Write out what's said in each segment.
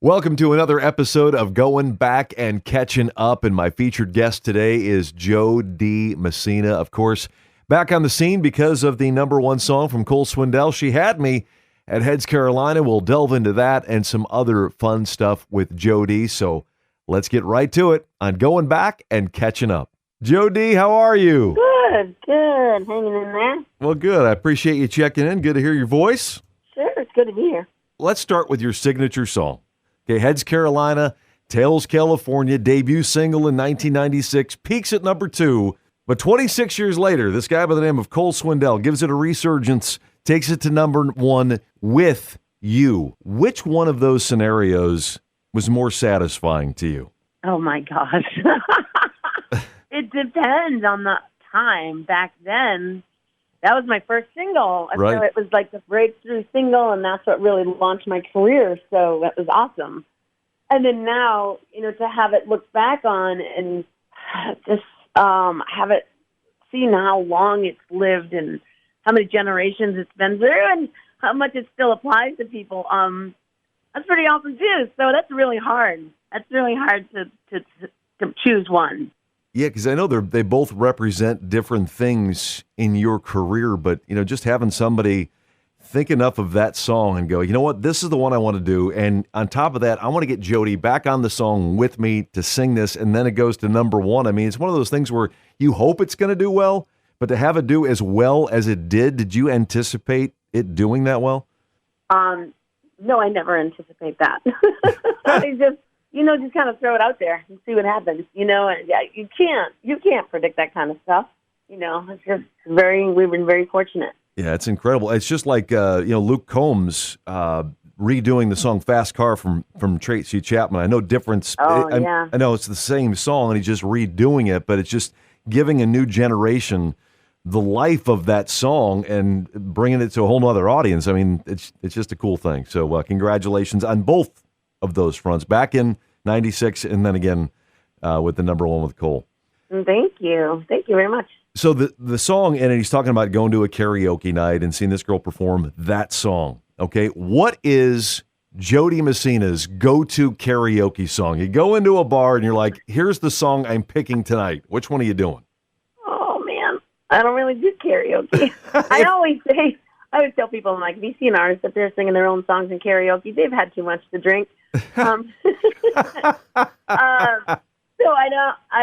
Welcome to another episode of Going Back and Catching Up, and my featured guest today is Dee Messina. Of course, back on the scene because of the number one song from Cole Swindell, She Had Me at Heads Carolina. We'll delve into that and some other fun stuff with Dee. So let's get right to it on Going Back and Catching Up. Dee, how are you? Good. Hanging in there. Well, good. I appreciate you checking in. Good to hear your voice. Sure, it's good to be here. Let's start with your signature song. Okay, Heads Carolina, Tails California, debut single in 1996, peaks at number 2. But 26 years later, this guy by the name of Cole Swindell gives it a resurgence, takes it to number 1 with You. Which one of those scenarios was more satisfying to you? Oh, my gosh. It depends on the time. Back then, that was my first single. Right. So it was like the breakthrough single, and that's what really launched my career. So that was awesome. And then now, to have it looked back on and just have it seen how long it's lived and how many generations it's been through and how much it still applies to people, that's pretty awesome too. So that's really hard. That's really hard to choose one. Yeah, because I know they both represent different things in your career, but, just having somebody think enough of that song and go, you know what, this is the one I want to do. And on top of that, I want to get Dee back on the song with me to sing this, and then it goes to number 1. I mean, it's one of those things where you hope it's going to do well, but to have it do as well as it did you anticipate it doing that well? No, I never anticipate that. I just kind of throw it out there and see what happens. You can't predict that kind of stuff. It's just we've been very fortunate. Yeah, it's incredible. It's just like, Luke Combs redoing the song Fast Car from Tracy Chapman. I know difference. Yeah. I know it's the same song and he's just redoing it, but it's just giving a new generation the life of that song and bringing it to a whole nother audience. I mean, it's just a cool thing. So congratulations on both of those fronts, back in 96 and then again with the number 1 with Cole. Thank you very much. So the song, and he's talking about going to a karaoke night and seeing this girl perform that song. Okay, what is Dee Messina's go-to karaoke song? You go into a bar and you're like, here's the song I'm picking tonight. Which one are you doing? Oh man, I don't really do karaoke. I always tell people, I'm like, if you see an artist up there singing their own songs in karaoke, they've had too much to drink. So I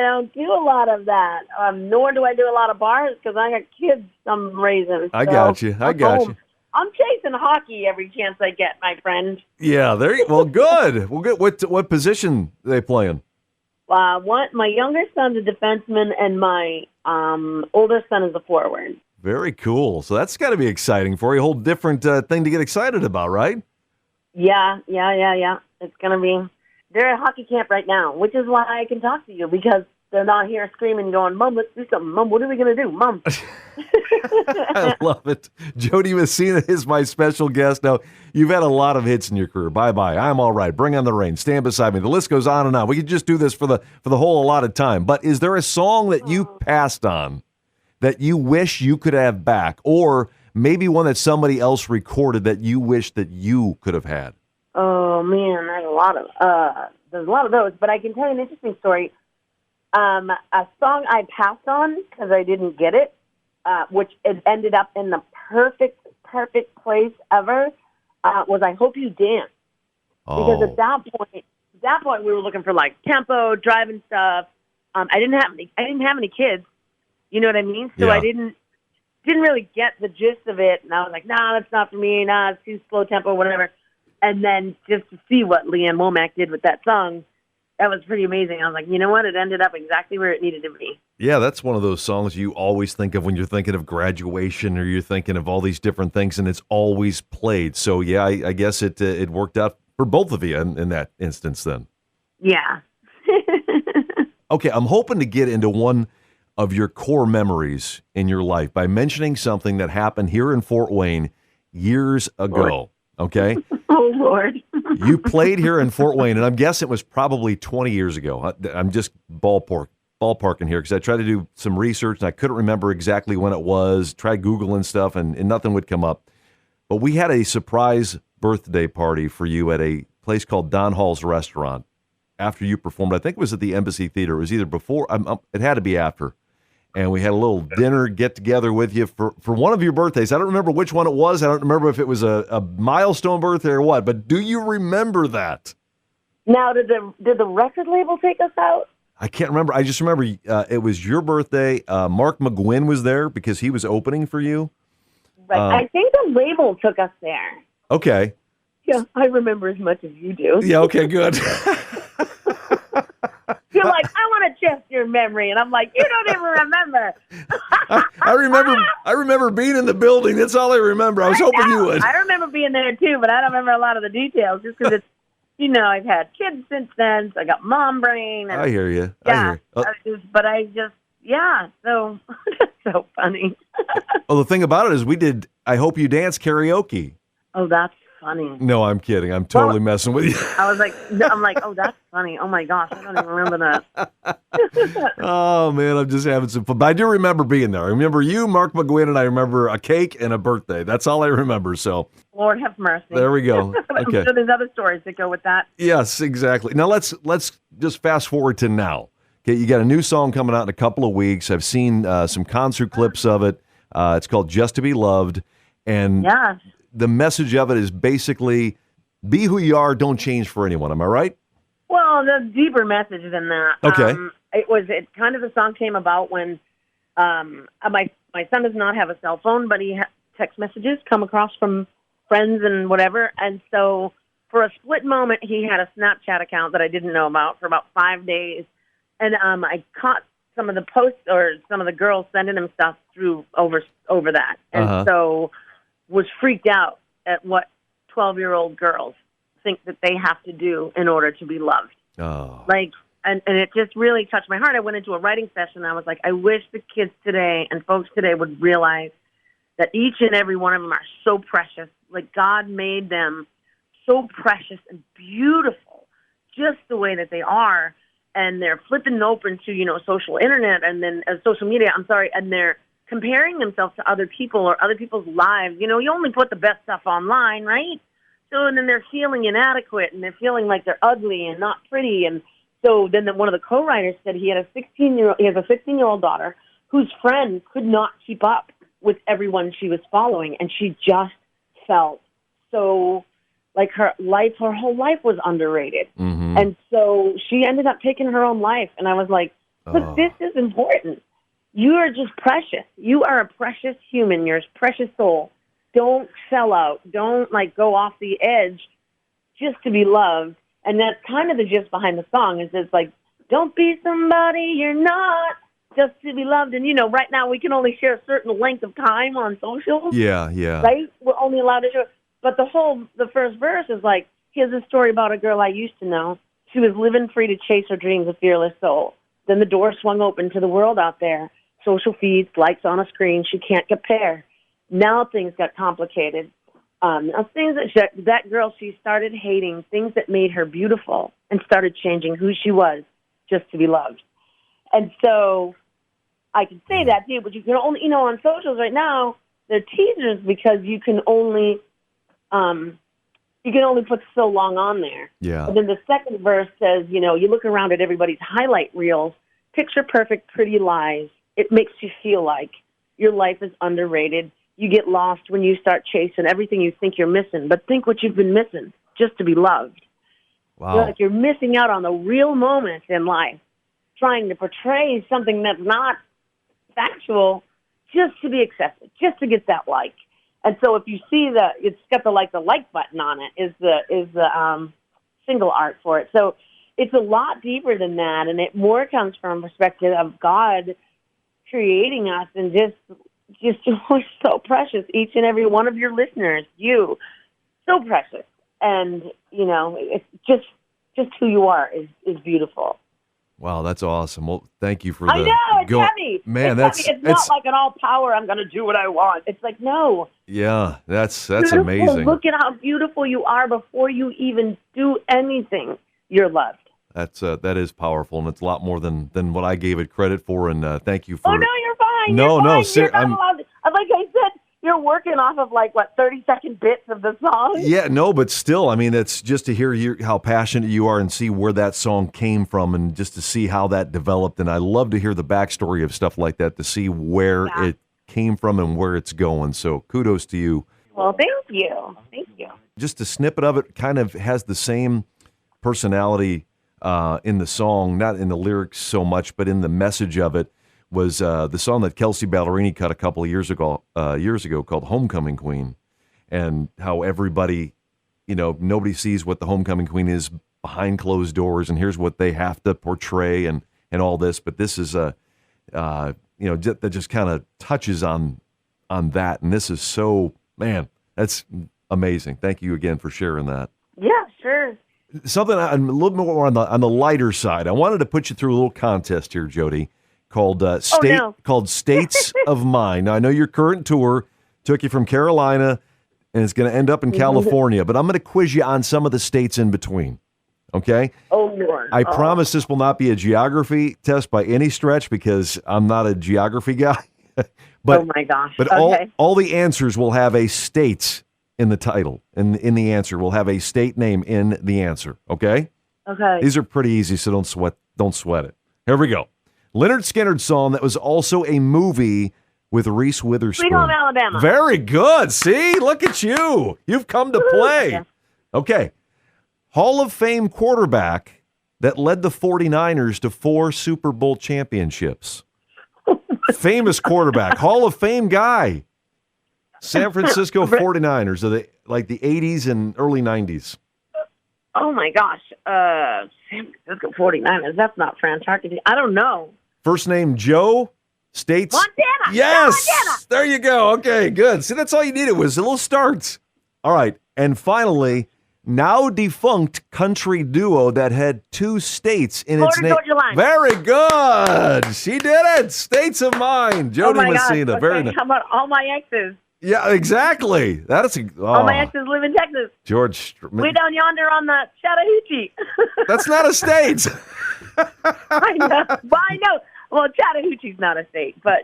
don't do a lot of that. Nor do I do a lot of bars because I got kids I'm raising. I got you. I'm chasing hockey every chance I get, my friend. Yeah, well, good. Well, good. What position are they playing? My younger son's a defenseman, and my older son is a forward. Very cool. So that's got to be exciting for you. A whole different thing to get excited about, right? Yeah. It's going to be. They're at hockey camp right now, which is why I can talk to you, because they're not here screaming, going, Mom, let's do something. Mom, what are we going to do? Mom. I love it. Dee Messina is my special guest. Now, you've had a lot of hits in your career. Bye-bye, I'm All Right, Bring on the Rain, Stand Beside Me. The list goes on and on. We could just do this for the whole allotted time. But is there a song that you passed on that you wish you could have back, or maybe one that somebody else recorded that you wish that you could have had? Oh man, there's a lot of those. But I can tell you an interesting story. A song I passed on because I didn't get it, which it ended up in the perfect place ever, was "I Hope You Dance." Because at that point we were looking for like tempo, driving stuff. I didn't have any kids. You know what I mean? So yeah. I didn't really get the gist of it, and I was like, nah, that's not for me. Nah, it's too slow tempo, whatever. And then just to see what Leanne Womack did with that song, that was pretty amazing. I was like, you know what? It ended up exactly where it needed to be. Yeah, that's one of those songs you always think of when you're thinking of graduation or you're thinking of all these different things, and it's always played. So, yeah, I guess it worked out for both of you in that instance then. Yeah. Okay, I'm hoping to get into one of your core memories in your life by mentioning something that happened here in Fort Wayne years ago, okay? Oh, Lord. You played here in Fort Wayne, and I'm guessing it was probably 20 years ago. I'm just ballparking here because I tried to do some research, and I couldn't remember exactly when it was. Tried Googling stuff, and nothing would come up. But we had a surprise birthday party for you at a place called Don Hall's Restaurant after you performed. I think it was at the Embassy Theater. It was either before, it had to be after. And we had a little dinner get together with you for one of your birthdays. I don't remember which one it was. I don't remember if it was a milestone birthday or what, but do you remember that? Now, did the record label take us out? I can't remember. I just remember it was your birthday. Mark McGuinn was there because he was opening for you. Right. I think the label took us there. Okay. Yeah, I remember as much as you do. Yeah, okay, good. You're like, I want to test your memory. And I'm like, you don't even remember. I remember being in the building. That's all I remember. I was hoping you would. I remember being there, too, but I don't remember a lot of the details just because it's, I've had kids since then, so I got mom brain. And, I hear you. Yeah, so that's so funny. Well, the thing about it is we did I Hope You Dance karaoke. Oh, that's funny. No, I'm kidding. I'm totally messing with you. I'm like, oh, that's funny. Oh, my gosh, I don't even remember that. Oh, man, I'm just having some fun. But I do remember being there. I remember you, Mark McGuinn, and I remember a cake and a birthday. That's all I remember, so. Lord have mercy. There we go. Okay. I'm sure there's other stories that go with that. Yes, exactly. Now, let's just fast forward to now. Okay, you got a new song coming out in a couple of weeks. I've seen some concert clips of it. It's called Just to Be Loved. And the message of it is basically, be who you are, don't change for anyone. Am I right? Well, the deeper message than that. Okay. The song came about when my son does not have a cell phone, but he text messages come across from friends and whatever. And so for a split moment, he had a Snapchat account that I didn't know about for about 5 days. And I caught some of the posts or some of the girls sending him stuff through over that. And so was freaked out at what 12-year-old girls think that they have to do in order to be loved. Oh. And it just really touched my heart. I went into a writing session, and I was like, I wish the kids today and folks today would realize that each and every one of them are so precious. Like, God made them so precious and beautiful just the way that they are. And they're flipping open to, social internet and then social media, and they're comparing themselves to other people or other people's lives. You only put the best stuff online, right? So, and then they're feeling inadequate and they're feeling like they're ugly and not pretty. And so then one of the co-writers said he has a 16-year-old daughter whose friend could not keep up with everyone she was following. And she just felt so like her whole life was underrated. Mm-hmm. And so she ended up taking her own life. And I was like, look, this is important. You are just precious. You are a precious human. You're a precious soul. Don't sell out. Don't go off the edge just to be loved. And that's kind of the gist behind the song is it's like, don't be somebody you're not just to be loved. And, right now we can only share a certain length of time on social. Yeah. Right? We're only allowed to share. But the first verse is like, here's a story about a girl I used to know. She was living free to chase her dreams, a fearless soul. Then the door swung open to the world out there. Social feeds, likes on a screen, she can't compare. Now things got complicated. Things that girl, she started hating things that made her beautiful and started changing who she was just to be loved. And so I can say that too, but you can only, on socials right now, they're teasers because you can only put so long on there. Yeah. And then the second verse says, you look around at everybody's highlight reels, picture perfect, pretty lies. It makes you feel like your life is underrated. You get lost when you start chasing everything you think you're missing, but think what you've been missing just to be loved. Wow. You're missing out on the real moments in life, trying to portray something that's not factual just to be accepted, just to get that like. And so if you see it's got the like button on it is the single art for it. So it's a lot deeper than that, and it more comes from a perspective of God creating us and just you're so precious, each and every one of your listeners, you, so precious. And, it's just who you are is beautiful. Wow, that's awesome. Well, thank you for I know, it's heavy. Man, it's not like an all power, I'm going to do what I want. It's like, no. Yeah, that's beautiful. amazing. Look at how beautiful you are before you even do anything. You're loved. That is powerful, and it's a lot more than what I gave it credit for. And thank you for. Oh no, you're fine. No, you're no, fine. You're not allowed. Like I said, you're working off of 30-second bits of the song. Yeah, no, but still, I mean, it's just to hear how passionate you are and see where that song came from and just to see how that developed. And I love to hear the backstory of stuff like that to see where it came from and where it's going. So kudos to you. Well, thank you. Thank you. Just a snippet of it kind of has the same personality in the song, not in the lyrics so much, but in the message of it. Was the song that Kelsey Ballerini cut a couple of years ago called Homecoming Queen, and how everybody, nobody sees what the Homecoming Queen is behind closed doors, and here's what they have to portray and all this. But this is that just kind of touches on that, and this is so, man, that's amazing. Thank you again for sharing that. Yeah, sure. Something a little more on the lighter side. I wanted to put you through a little contest here, Jody. Called States of Mind. Now, I know your current tour took you from Carolina and it's going to end up in California, but I'm going to quiz you on some of the states in between. Okay? Oh, Lord. I promise this will not be a geography test by any stretch because I'm not a geography guy. But, oh, my gosh. But okay. all the answers will have a state in the title. In the answer, we'll have a state name in the answer. Okay? Okay. These are pretty easy, so don't sweat it. Here we go. Leonard Skinner's song that was also a movie with Reese Witherspoon. Sweet Home Alabama. Very good. See, look at you. You've come to play. Yeah. Okay. Hall of Fame quarterback that led the 49ers to 4 Super Bowl championships. Famous quarterback. Hall of Fame guy. San Francisco 49ers of the 80s and early 90s. Oh, my gosh. San Francisco 49ers. That's not fantastic. I don't know. First name Joe. States. Montana. Yes. Montana. There you go. Okay, good. See, that's all you needed was a little start. All right. And finally, now defunct country duo that had 2 states in its name. Georgia Line. Very good. She did it. States of Mind. Jody Messina. Gosh. Okay. Very nice. How about All My Exes? Yeah, exactly. All My Exes live in Texas. George. Way down yonder on the Chattahoochee. That's not a state. I know. Well, I know. Well, Chattahoochee's not a state, but,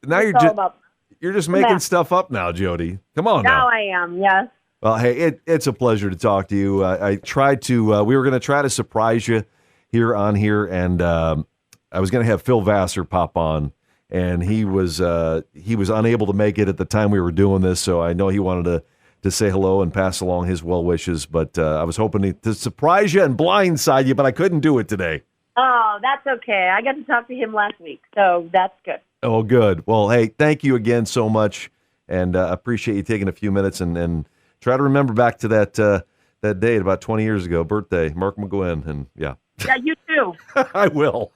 Now you're just making stuff up now, Jody. Come on now. Now I am, yes. Well, hey, it's a pleasure to talk to you. I tried to, we were going to try to surprise you here, and I was going to have Phil Vassar pop on, and he was unable to make it at the time we were doing this, so I know he wanted to say hello and pass along his well wishes, but I was hoping to surprise you and blindside you, but I couldn't do it today. Oh, that's okay. I got to talk to him last week, so that's good. Oh, good. Well, hey, thank you again so much, and appreciate you taking a few minutes and try to remember back to that date about 20 years ago, birthday, Mark McGuinn, and yeah. Yeah, you too. I will.